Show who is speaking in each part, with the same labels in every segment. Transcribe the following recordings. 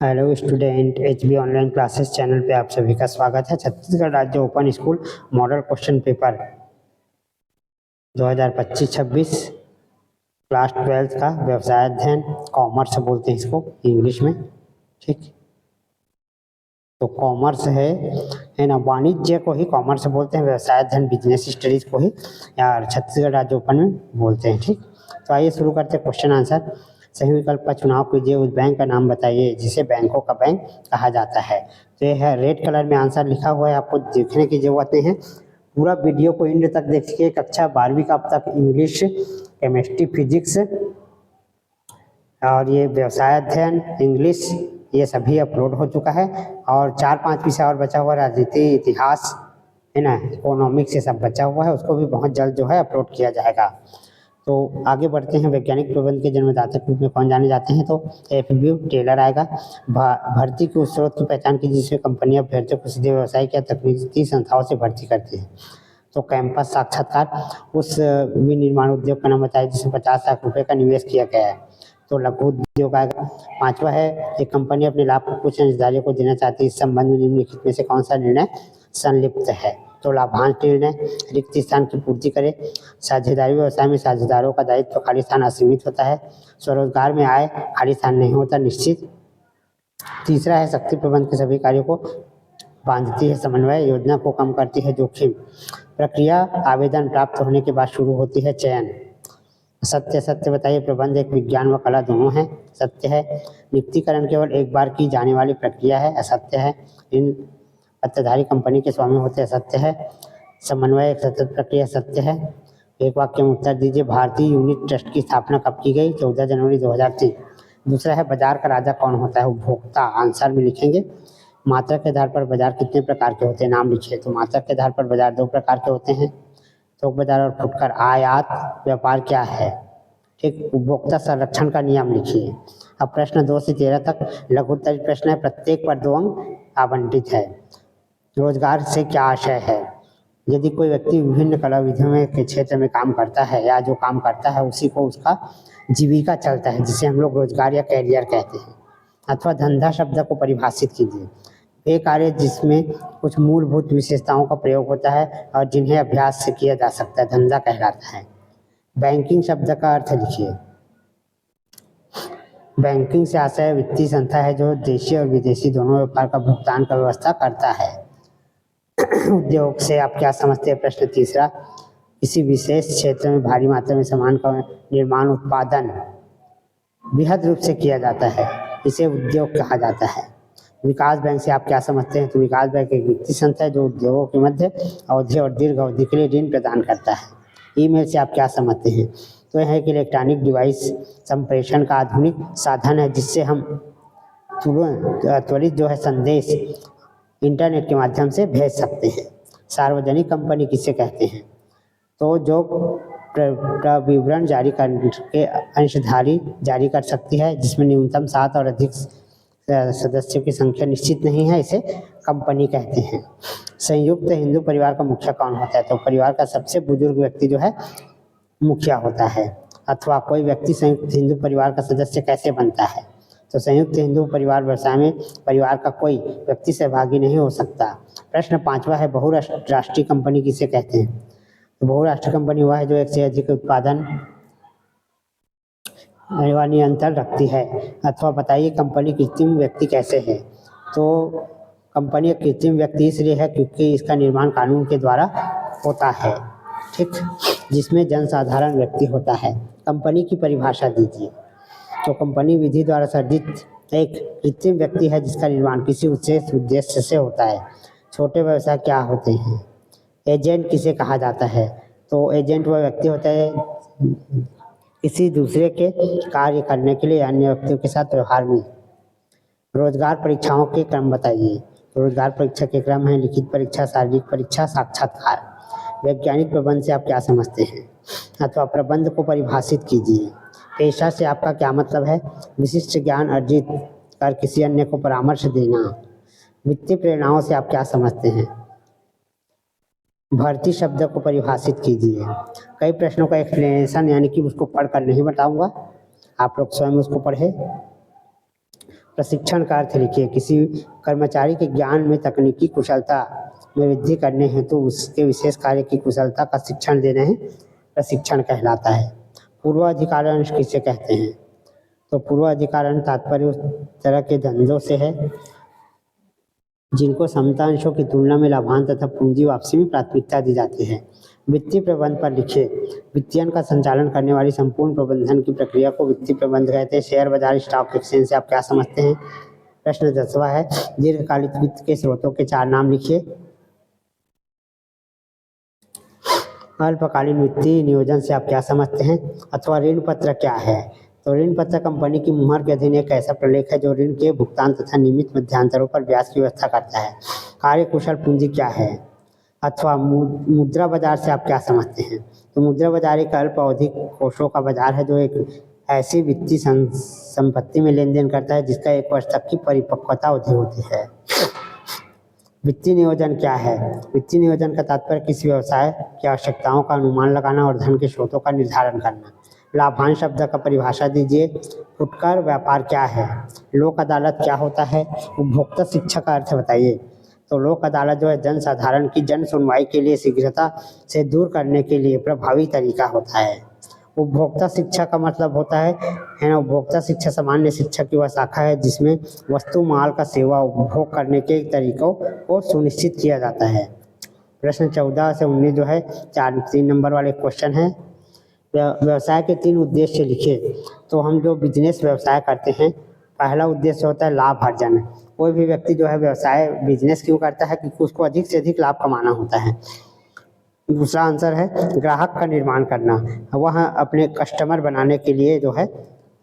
Speaker 1: Hello student, HB online classes channel पे आप सभी का स्वागत है। छत्तीसगढ़ राज्य open school model question paper 2025-26 class 12 का व्यवसाय अध्ययन कॉमर्स बोलते हैं इसको इंग्लिश में। ठीक, तो कॉमर्स है ना, वाणिज्य को ही कॉमर्स बोलते हैं, व्यवसाय अध्ययन बिजनेस स्टडीज को ही यार छत्तीसगढ़ राज्य ओपन में बोलते हैं। ठीक, तो आइए शुरू करते हैं क्वेश्चन आंसर। सही विकल्प का चुनाव कीजिए। उस बैंक का नाम बताइए जिसे बैंकों का बैंक कहा जाता है। तो यह है रेड कलर में आंसर लिखा हुआ है, आपको देखने की जरूरत नहीं है। पूरा वीडियो को एंड तक देखिए। कक्षा 12वीं का अब तक इंग्लिश, केमिस्ट्री, फिजिक्स और ये व्यवसाय अध्ययन इंग्लिश ये सभी अपलोड हो चुका है। और 4-5 विषय और बचा हुआ, राजनीति, इतिहास है ना, इकोनॉमिक्स ये सब बचा हुआ है, उसको भी बहुत जल्द जो है अपलोड किया जाएगा। तो आगे बढ़ते हैं। वैज्ञानिक प्रबंध के जन्मदाता के रूप में कौन जाने जाते हैं? तो FB टेलर आएगा। भर्ती के उस स्रोत की पहचान की जिसमें कंपनियां अभ्यर्थियों को सीधे व्यावसायिक या तकनीकी संस्थाओं से भर्ती करती है। तो कैंपस साक्षात्कार। उस विनिर्माण उद्योग का नाम बताइए जिसमें 50 लाख रुपए का निवेश किया गया है। तो लघु उद्योग आएगा। 5वां है, एक कंपनी अपने लाभ को कुछ अंशधारियों को देना चाहती है। इस संबंध में निम्नलिखित में से कौन सा निर्णय संलिप्त है? तो लाभांश निर्णय, रिक्त स्थान की पूर्ति करे, साझेदारी व्यवसाय में साझेदारों का दायित्व, तो खाली स्थान असीमित होता है, स्वरोजगार में आय, खाली स्थान नहीं होता निश्चित। तीसरा है, शक्ति प्रबंध के सभी कार्यों को बांधती है, समन्वय, योजना को कम करती है, जोखिम। प्रक्रिया, आवेदन प्राप्त होने के बाद शुरू होती है, चयन। सत्य, सत्य बताइए। प्रबंध एक विज्ञान व कला दोनों है, सत्य है। नियुक्तिकरण केवल एक बार की जाने वाली प्रक्रिया है, असत्य है। इन पत्ताधारी कंपनी के स्वामी होते हैं, सत्य है। समन्वय एक सतत प्रक्रिया, सत्य है। एक वाक्य में उत्तर दीजिए। भारतीय यूनिट ट्रस्ट की स्थापना कब की गई? 14 जनवरी 2003। दूसरा है, बाजार का राजा कौन होता है? उपभोक्ता। आंसर में लिखेंगे। मात्रा के आधार पर बाजार कितने प्रकार के होते हैं? नाम लिखिए। तो मात्रा के आधार पर बाजार 2 प्रकार के होते हैं, थोक बाजार और फुटकर। आयात व्यापार क्या है? ठीक, उपभोक्ता संरक्षण का नियम लिखिए। अब प्रश्न 2 से 13 तक लघु उत्तरित प्रश्न है, प्रत्येक पर 2 अंक आवंटित है। रोजगार से क्या आशय है? यदि कोई व्यक्ति विभिन्न कला विधियों में के क्षेत्र में काम करता है या जो काम करता है उसी को उसका जीविका चलता है, जिसे हम लोग रोजगार या कैरियर कहते हैं। अथवा धंधा शब्द को परिभाषित कीजिए। वे कार्य जिसमें कुछ मूलभूत विशेषताओं का प्रयोग होता है और जिन्हें अभ्यास से किया जा सकता है, धंधा कहलाता है। बैंकिंग शब्द का अर्थ लिखिए। बैंकिंग से आशय वित्तीय संस्था है जो देशी और विदेशी दोनों व्यापार का भुगतान का व्यवस्था करता है। उद्योग से आप क्या समझते हैं? प्रश्न 3, किसी विशेष क्षेत्र में भारी मात्रा में सामान का निर्माण उत्पादन बृहद रूप से किया जाता है, इसे उद्योग कहा जाता है। विकास बैंक से आप क्या समझते हैं? तो विकास बैंक एक वित्तीय संस्था है जो उद्योगों के मध्य अवधि और दीर्घ अवधि के लिए ऋण प्रदान करता है। ईमेल से आप क्या समझते हैं? तो यह एक इलेक्ट्रॉनिक डिवाइस संप्रेषण का आधुनिक साधन है जिससे हम त्वरित जो है संदेश इंटरनेट के माध्यम से भेज सकते हैं। सार्वजनिक कंपनी किसे कहते हैं? तो जो प्रविवरण जारी करके अंशधारी जारी कर सकती है, जिसमें न्यूनतम 7 और अधिक सदस्यों की संख्या निश्चित नहीं है, इसे कंपनी कहते हैं। संयुक्त हिंदू परिवार का मुखिया कौन होता है? तो परिवार का सबसे बुजुर्ग व्यक्ति जो है मुखिया होता है। अथवा कोई व्यक्ति संयुक्त हिंदू परिवार का सदस्य कैसे बनता है? तो संयुक्त हिंदू परिवार व्यवसाय में परिवार का कोई व्यक्ति सहभागी नहीं हो सकता। प्रश्न 5वां है, बहुराष्ट्रीय कंपनी किसे कहते हैं? तो बहुराष्ट्रीय कंपनी वह है जो एक से अधिक उत्पादन नियंत्रण रखती है। अथवा बताइए कंपनी कृत्रिम व्यक्ति कैसे है? तो कंपनी एक कृत्रिम व्यक्ति इसलिए है क्योंकि इसका निर्माण कानून के द्वारा होता है, ठीक, जिसमें जनसाधारण व्यक्ति होता है। कंपनी की परिभाषा दीजिए। तो कंपनी विधि द्वारा सर्जित एक कृत्रिम व्यक्ति है जिसका निर्माण किसी विशेष उद्देश्य से होता है। छोटे व्यवसाय क्या होते हैं? एजेंट किसे कहा जाता है? तो एजेंट वह व्यक्ति होता है किसी दूसरे के कार्य करने के लिए अन्य व्यक्तियों के साथ व्यवहार में। रोजगार परीक्षाओं के क्रम बताइए। रोजगार परीक्षा के क्रम है लिखित परीक्षा, शारीरिक परीक्षा, साक्षात्कार। वैज्ञानिक प्रबंध से आप क्या समझते हैं? अथवा प्रबंध को परिभाषित कीजिए। पेशा से आपका क्या मतलब है? विशिष्ट ज्ञान अर्जित कर किसी अन्य को परामर्श देना। वित्तीय प्रेरणाओं से आप क्या समझते हैं? भर्ती शब्द को परिभाषित कीजिए। कई प्रश्नों का एक्सप्लेनेशन यानी कि उसको पढ़कर नहीं बताऊंगा, आप लोग स्वयं उसको पढ़े। प्रशिक्षण का अर्थ लिखिए। किसी कर्मचारी के ज्ञान में तकनीकी कुशलता में वृद्धि करने हेतु तो उसके विशेष कार्य की कुशलता का शिक्षण देना ही प्रशिक्षण कहलाता है। पूर्वाधिकारण किसे कहते हैं? तो पूर्वाधिकारण तात्पर्य उस तरह के धंधों से है जिनको समता अंशों की तुलना में लाभांश तथा पूंजी वापसी में प्राथमिकता दी जाती है। वित्तीय प्रबंध पर लिखिए। वित्तीयन का संचालन करने वाली संपूर्ण प्रबंधन की प्रक्रिया को वित्तीय प्रबंध कहते हैं। शेयर बाजार, स्टॉक एक्सचेंज से आप क्या समझते हैं? प्रश्न 10वां है, दीर्घकालिक वित्त के स्रोतों के 4 नाम लिखिए। अल्पकालीन वित्तीय नियोजन से आप क्या समझते हैं? अथवा ऋण पत्र क्या है? तो ऋण पत्र कंपनी की मुहर के अधीन एक ऐसा प्रलेख है जो ऋण के भुगतान तथा नियमित मध्यांतरों पर ब्याज की व्यवस्था करता है। कार्यकुशल पूंजी क्या है? अथवा मुद्रा बाजार से आप क्या समझते हैं? तो मुद्रा बाजार एक अल्प अवधि कोषों का बाजार है जो एक ऐसी वित्तीय संपत्ति में लेन देन करता है जिसका 1 वर्ष तक की परिपक्वता अवधि होती है। वित्तीय नियोजन क्या है? वित्तीय नियोजन का तात्पर्य किसी व्यवसाय की आवश्यकताओं का अनुमान लगाना और धन के स्रोतों का निर्धारण करना। लाभांश शब्द का परिभाषा दीजिए। फुटकर व्यापार क्या है? लोक अदालत क्या होता है? उपभोक्ता शिक्षा का अर्थ बताइए। तो लोक अदालत जो है जन साधारण की जन सुनवाई के लिए शीघ्रता से दूर करने के लिए प्रभावी तरीका होता है। उपभोक्ता शिक्षा का मतलब होता है ना, उपभोक्ता शिक्षा सामान्य शिक्षा की वह शाखा है जिसमें वस्तु माल का सेवा उपभोग करने के तरीकों को सुनिश्चित किया जाता है। प्रश्न 14 से 19 जो है 3 नंबर वाले क्वेश्चन है। व्यवसाय के 3 उद्देश्य लिखिए। तो हम जो बिजनेस व्यवसाय करते हैं, पहला उद्देश्य होता है लाभ अर्जन। कोई भी व्यक्ति जो है व्यवसाय बिजनेस क्यों करता है? क्योंकि उसको अधिक से अधिक लाभ कमाना होता है। दूसरा आंसर है ग्राहक का निर्माण करना। वह अपने कस्टमर बनाने के लिए जो है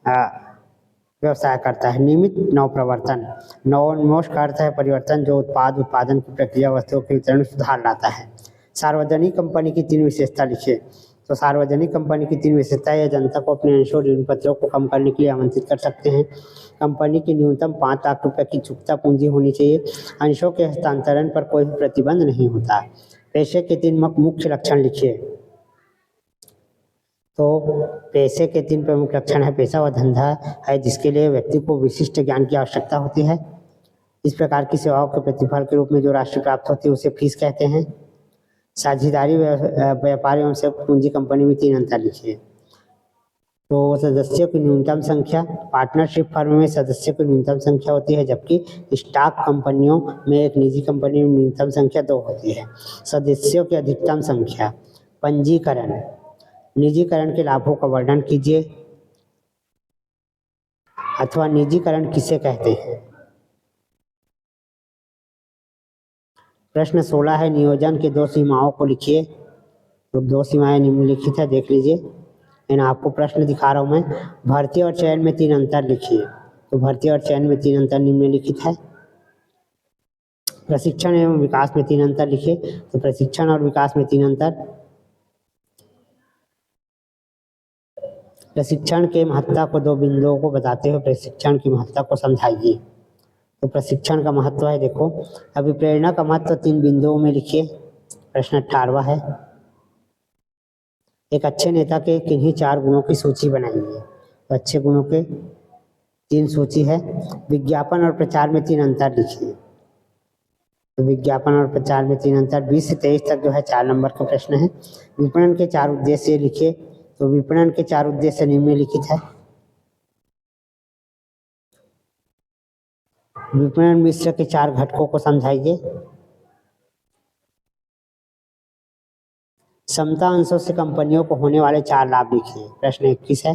Speaker 1: व्यवसाय करता है। नियमित नवप्रवर्तन, नवोन्मेष का अर्थ है परिवर्तन जो उत्पादन की प्रक्रिया, वस्तुओं के वितरण में सुधार लाता है। सार्वजनिक कंपनी की 3 विशेषता लिखिए। तो सार्वजनिक कंपनी की 3 विशेषताएं या जनता को अपने अंशों ऋण पत्रों को कम करने के लिए आमंत्रित कर सकते हैं। कंपनी की न्यूनतम 5 लाख रुपए की चुकता पूंजी होनी चाहिए। अंशों के हस्तांतरण पर कोई भी प्रतिबंध नहीं होता। पेशे के 3 मुख्य लक्षण लिखिए। तो पेशे के 3 प्रमुख लक्षण है। पेशा व धंधा है जिसके लिए व्यक्ति को विशिष्ट ज्ञान की आवश्यकता होती है। इस प्रकार की सेवाओं के प्रतिफल के रूप में जो राशि प्राप्त होती है उसे फीस कहते हैं। साझेदारी व्यापार एवं संयुक्त पूंजी कंपनी में 3 अंतर लिखिए। तो सदस्यों की न्यूनतम संख्या, पार्टनरशिप फर्म में सदस्यों की न्यूनतम संख्या होती है जबकि स्टॉक कंपनियों में एक निजी कंपनी में न्यूनतम संख्या 2 होती है। सदस्यों की अधिकतम संख्या। पंजीकरण, निजीकरण के लाभों का वर्णन कीजिए। अथवा निजीकरण किसे कहते हैं? प्रश्न 16 है, नियोजन के 2 सीमाओं को लिखिए। तो 2 सीमाएं निम्नलिखित है, देख लीजिए। आपको प्रश्न दिखा रहा हूं मैं। भर्ती और चयन में 3 अंतर लिखिए। तो भर्ती और चयन में 3 अंतर निम्नलिखित है। प्रशिक्षण एवं विकास में 3 अंतर लिखिए। तो प्रशिक्षण और विकास में 3 अंतर। प्रशिक्षण के महत्ता को 2 बिंदुओं को बताते हुए प्रशिक्षण की महत्ता को समझाइए। तो प्रशिक्षण का महत्व है, देखो अभिप्रेरणा का महत्व 3 बिंदुओं में लिखिए। प्रश्न 18वां है, एक अच्छे नेता के किन्हीं 4 गुणों की सूची बनाइए। तो अच्छे गुणों के 3 सूची है। विज्ञापन और प्रचार में 3 अंतर लिखिए। तो विज्ञापन और प्रचार में 3 अंतर। 20 से 23 तक जो है 4 नंबर का प्रश्न है। विपणन के 4 उद्देश्य लिखिए। तो विपणन के 4 उद्देश्य निम्नलिखित है। विपणन मिश्र के 4 घटकों को समझाइए। समता अंशों से कंपनियों को होने वाले 4 लाभ लिखिए। प्रश्न 21 है,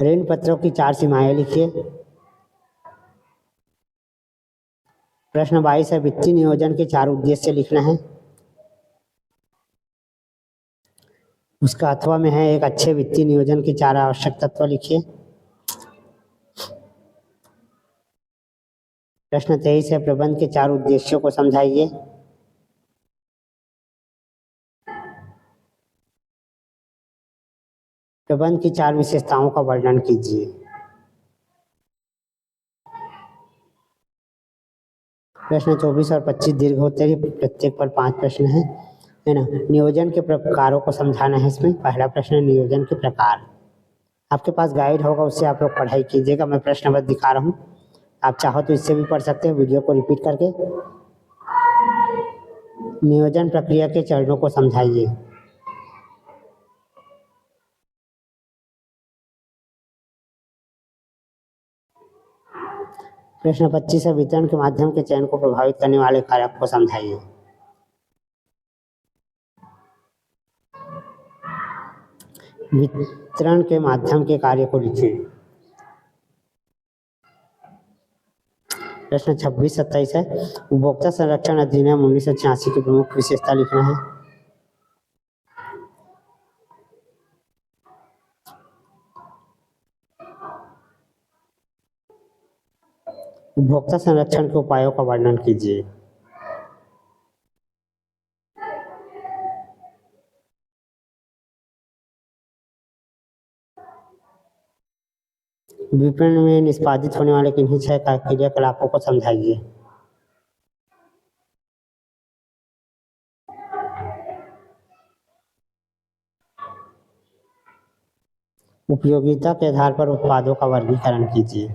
Speaker 1: ऋण पत्रों की 4 सीमाएं लिखिए। प्रश्न 22 है, वित्तीय नियोजन के 4 उद्देश्य लिखना है। उसका अथवा में है, एक अच्छे वित्तीय नियोजन के 4 आवश्यक तत्व लिखिए। प्रश्न 23 है, प्रबंध के 4 उद्देश्यों को समझाइए। प्रबंध की 4 विशेषताओं का वर्णन कीजिए। प्रश्न 24 और 25 दीर्घ होते हैं, प्रत्येक पर 5 प्रश्न है ना। नियोजन के प्रकारों को समझाना है इसमें। पहला प्रश्न, नियोजन के प्रकार। आपके पास गाइड होगा, उससे आप लोग पढ़ाई कीजिएगा। मैं प्रश्न नंबर दिखा रहा हूँ, आप चाहो तो इससे भी पढ़ सकते हैं वीडियो को रिपीट करके। नियोजन प्रक्रिया के चरणों को समझाइए। प्रश्न 25 है, वितरण के माध्यम के चयन को प्रभावित करने वाले कारक को समझाइए। वितरण के माध्यम के कार्य को लिखिए। प्रश्न 26-27 है, उपभोक्ता संरक्षण अधिनियम 1986 की प्रमुख विशेषता लिखना है। उपभोक्ता संरक्षण के उपायों का वर्णन कीजिए। विपणन में निष्पादित होने वाले किन्हीं 6 क्रियाकलापों को समझाइए। उपयोगिता के आधार पर उत्पादों का वर्गीकरण कीजिए।